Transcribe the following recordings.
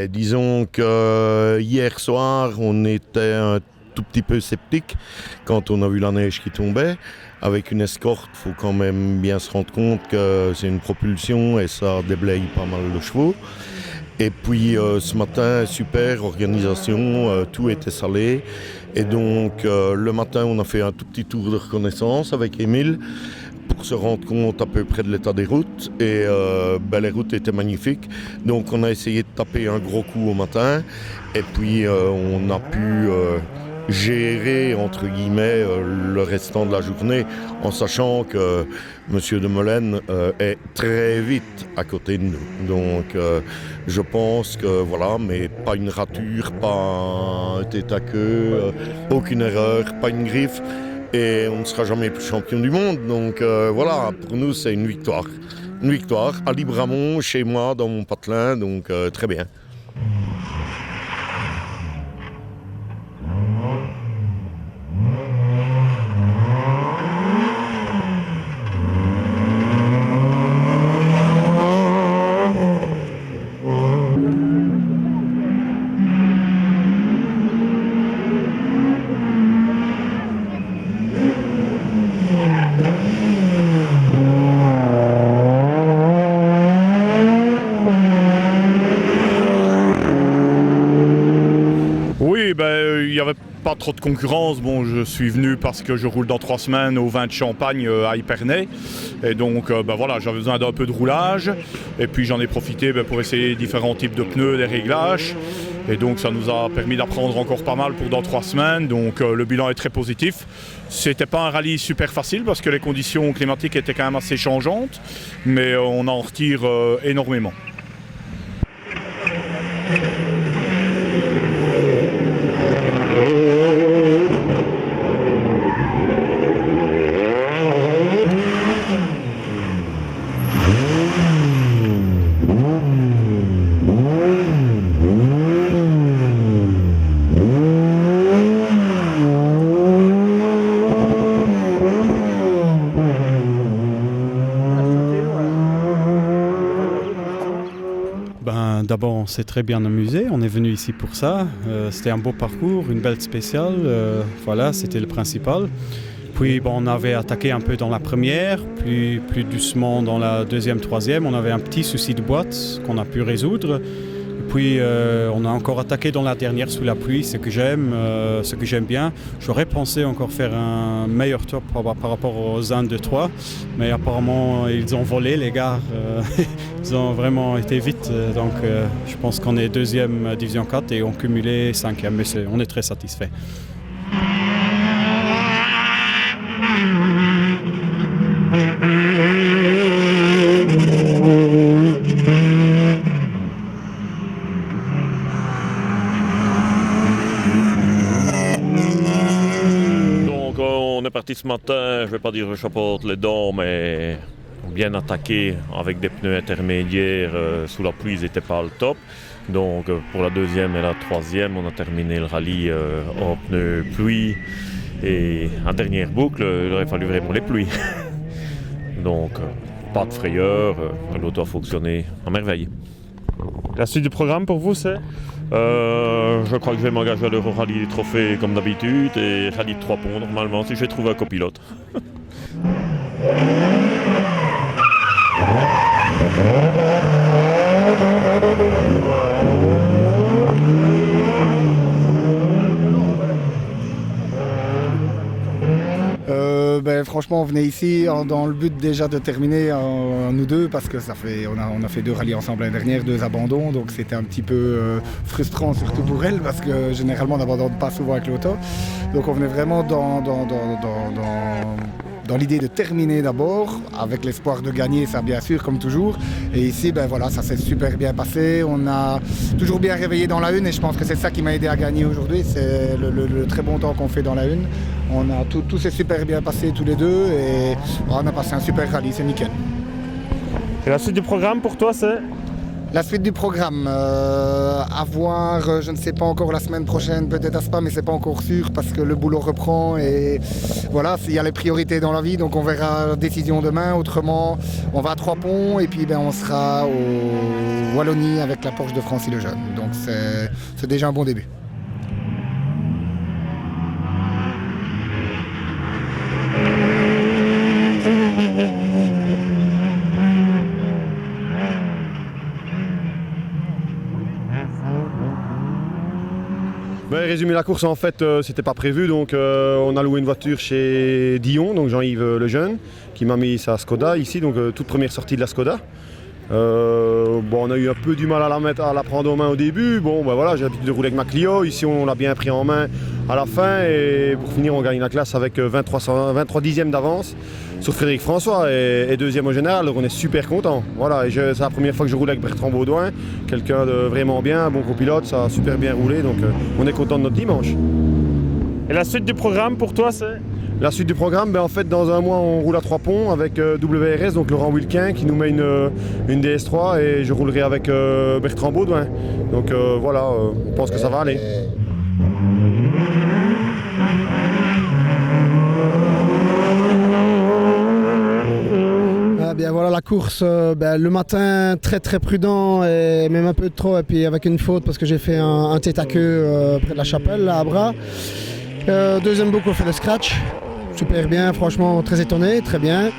Disons que hier soir, on était un tout petit peu sceptique quand on a vu la neige qui tombait. Avec une escorte, il faut quand même bien se rendre compte que c'est une propulsion et ça déblaye pas mal de chevaux. Et puis ce matin, super organisation, tout était salé. Et donc le matin, on a fait un tout petit tour de reconnaissance avec Émile pour se rendre compte à peu près de l'état des routes. Et les routes étaient magnifiques. Donc on a essayé de taper un gros coup au matin. Et puis on a pu gérer, entre guillemets, le restant de la journée en sachant que M. de Molène est très vite à côté de nous. Donc je pense que voilà, mais pas une rature, pas un tête à queue, aucune erreur, pas une griffe. Et on ne sera jamais plus champion du monde. Donc voilà, pour nous, c'est une victoire. Une victoire à Libramont, chez moi, dans mon patelin. Donc très bien. Il n'y avait pas trop de concurrence. Bon, je suis venu parce que je roule dans 3 semaines au vin de Champagne à Épernay. Et donc, voilà, j'avais besoin d'un peu de roulage. Et puis, j'en ai profité pour essayer différents types de pneus, des réglages. Et donc, ça nous a permis d'apprendre encore pas mal pour dans 3 semaines. Donc, le bilan est très positif. C'était pas un rallye super facile parce que les conditions climatiques étaient quand même assez changeantes. Mais on en retire énormément. D'abord, on s'est très bien amusé. On est venu ici pour ça. C'était un beau parcours, une belle spéciale. Voilà, c'était le principal. Puis, on avait attaqué un peu dans la première, plus doucement dans la deuxième, troisième. On avait un petit souci de boîte qu'on a pu résoudre. Et puis, on a encore attaqué dans la dernière sous la pluie, ce que j'aime bien. J'aurais pensé encore faire un meilleur top par rapport aux 1, 2, 3. Mais apparemment, ils ont volé, les gars. Ils ont vraiment été vite. Donc, je pense qu'on est deuxième division 4 et on cumulé 5e. Mais on est très satisfait. Parti ce matin, je ne vais pas dire que je chapeaute les dents, mais bien attaqué avec des pneus intermédiaires sous la pluie, ils n'étaient pas le top. Donc pour la deuxième et la troisième, on a terminé le rallye en pneus pluie. Et en dernière boucle, il aurait fallu vraiment les pluies. Donc pas de frayeur, l'auto a fonctionné à merveille. La suite du programme pour vous, c'est je crois que je vais m'engager à l'Euro Rallye des Trophées comme d'habitude et Rallye de 3 ponts normalement si je vais trouver un copilote. Franchement, on venait ici dans le but déjà de terminer nous deux parce que on a fait 2 rallyes ensemble l'année dernière, 2 abandons, donc c'était un petit peu frustrant surtout pour elle parce que généralement on n'abandonne pas souvent avec l'auto. Donc on venait vraiment dans l'idée de terminer d'abord, avec l'espoir de gagner, ça bien sûr, comme toujours. Et ici, ben voilà, ça s'est super bien passé. On a toujours bien réveillé dans la une et je pense que c'est ça qui m'a aidé à gagner aujourd'hui. C'est le très bon temps qu'on fait dans la une. Tout s'est super bien passé tous les deux et on a passé un super rallye, c'est nickel. Et la suite du programme pour toi, c'est? La suite du programme, à voir, je ne sais pas encore la semaine prochaine, peut-être à Spa, mais c'est pas encore sûr parce que le boulot reprend et voilà, il y a les priorités dans la vie, donc on verra la décision demain. Autrement, on va à Trois-Ponts et puis on sera au Wallonie avec la Porsche de Francis Lejeune. Donc c'est déjà un bon début. Résumer la course, en fait, c'était pas prévu, donc on a loué une voiture chez Dion, donc Jean-Yves Lejeune, qui m'a mis sa Skoda ici, donc toute première sortie de la Skoda. On a eu un peu du mal à la prendre en main au début. Voilà, j'ai l'habitude de rouler avec ma Clio. Ici, on l'a bien pris en main à la fin. Et pour finir, on gagne la classe avec 23 dixièmes d'avance sur Frédéric François et deuxième au général. Donc on est super content. Voilà, c'est la première fois que je roule avec Bertrand Baudouin, quelqu'un de vraiment bien, un bon copilote, ça a super bien roulé. Donc on est content de notre dimanche. Et la suite du programme pour toi, c'est? La suite du programme, en fait, dans un mois, on roule à Trois-Ponts avec WRS, donc Laurent Wilquin, qui nous met une DS3 et je roulerai avec Bertrand Baudouin. Donc voilà, on pense que ça va aller. Bien voilà la course, le matin très très prudent et même un peu trop, et puis avec une faute parce que j'ai fait un tête à queue près de la chapelle là, à Bras. Deuxième boucle, on fait le scratch, super bien, franchement très étonné, très bien.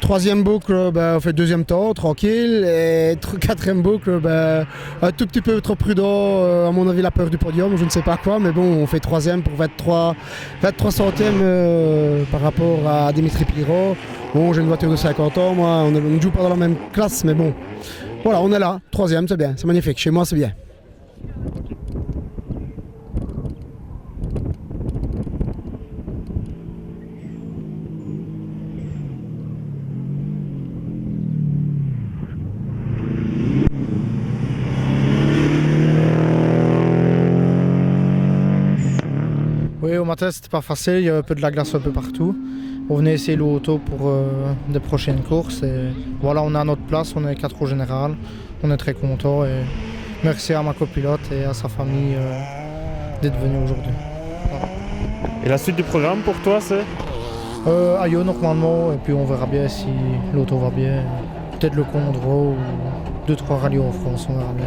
Troisième boucle, on fait deuxième temps, tranquille. Et quatrième boucle, un tout petit peu trop prudent, à mon avis la peur du podium, je ne sais pas quoi, mais bon, on fait troisième pour 23 centièmes par rapport à Dimitri Pirot. Bon, j'ai une voiture de 50 ans, moi, on ne joue pas dans la même classe, mais bon, voilà, on est là, troisième, c'est bien, c'est magnifique, chez moi c'est bien. Oui, au matin c'était pas facile, il y avait un peu de la glace un peu partout. On venait essayer l'auto pour des prochaines courses et voilà, on est à notre place, on est 4 au général, on est très contents et merci à ma copilote et à sa famille d'être venu aujourd'hui. Voilà. Et la suite du programme pour toi, c'est? À Yo normalement, et puis on verra bien si l'auto va bien. Peut-être le Condro ou 2-3 rallyes en France, on verra bien.